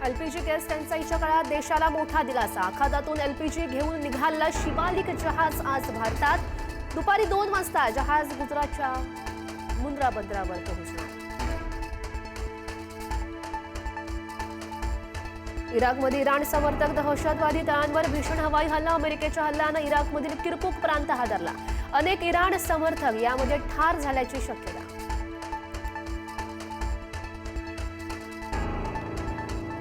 LPG gas टंचाईच्या काळात देशाला मोठा दिलासा। आखातातून एलपीजी घेऊन निघालेलं शिवालिक जहाज आज भारतात। दुपारी 2 वाजता जहाज गुजरातच्या मुंद्रा बंदरावर पोहोचणार। इराकमध्ये इराण समर्थक दहशतवादी तळांवर भीषण हवाई हल्ला। अमेरिकेच्या हल्ल्यानं इराकमधील किरकुक प्रांत हादरला। अनेक इराण समर्थक यामध्ये ठार झाल्याची शक्यता।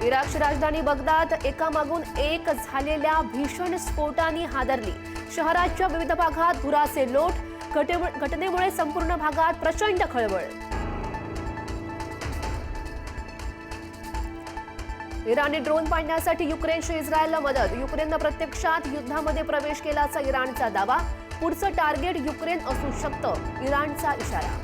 इराकची राजधानी बगदाद एकामागून एक झालेल्या भीषण स्फोटांनी हादरली। शहराच्या विविध भागात धुराचे लोट। घटनेमुळे संपूर्ण भागात प्रचंड खळबळ। इराणने ड्रोन पाडण्यासाठी युक्रेनची इस्रायलला मदत। युक्रेननं प्रत्यक्षात युद्धामध्ये प्रवेश केल्याचा इराणचा दावा। पुढचं टार्गेट युक्रेन असू शकतं, इराणचा इशारा।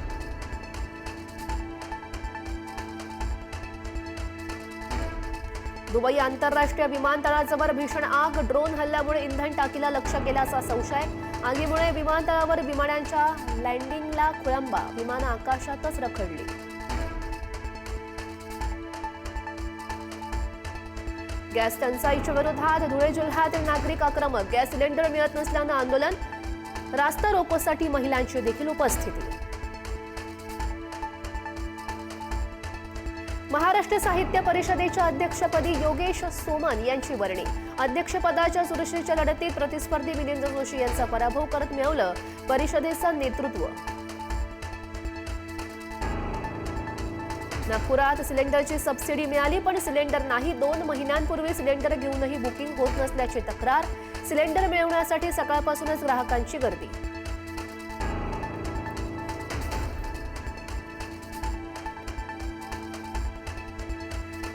दुबई आंतरराष्ट्रीय विमानतळाजवळ भीषण आग। ड्रोन हल्ल्यामुळे इंधन टाकीला लक्ष्य केल्याचा संशय। आगीमुळे विमानतळावर विमानांच्या लँडिंगला खोळंबा। विमानं आकाशातच रखडली। गॅस टंचाईच्या विरोधात धुळे जिल्ह्यातील नागरिक आक्रमक। गॅस सिलेंडर मिळत नसल्यानं आंदोलन। रास्ता रोकोसाठी महिलांची देखील उपस्थिती। महाराष्ट्र साहित्य परिषदेच्या अध्यक्षपदी योगेश सोमन यांची वर्णी। अध्यक्षपदाच्या चुरशीच्या लढतीत प्रतिस्पर्धी मिलिंद जोशी यांचा पराभव करत मिळवलं परिषदेचं नेतृत्व। नागपुरात सिलेंडरची सबसिडी मिळाली, पण सिलेंडर नाही। 2 महिन्यांपूर्वी सिलेंडर घेऊनही बुकिंग होत नसल्याची तक्रार। सिलेंडर मिळवण्यासाठी सकाळपासूनच ग्राहकांची गर्दी।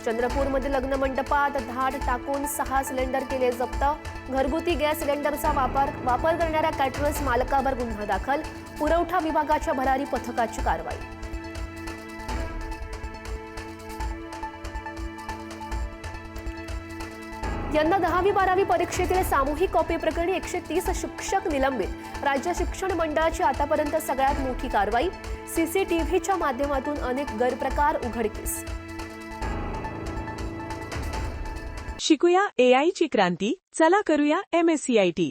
चंद्रपूरमधील लग्न मंडपात धाड टाकून 6 सिलेंडर केले जप्त। घरगुती गॅस सिलेंडरचा वापर करणाऱ्या कॅटरर्स मालकावर गुन्हा दाखल। पुरवठा विभागाच्या भरारी पथकाची कारवाई। यंदा 10वी-12वी परीक्षेतील सामूहिक कॉपी प्रकरणी 130 शिक्षक निलंबित। राज्य शिक्षण मंडळाची आतापर्यंत सगळ्यात मोठी कारवाई। सीसीटीव्हीच्या माध्यमातून अनेक गैरप्रकार उघडकीस। शिकूया एआयची क्रांती, चला करूया MSCIT।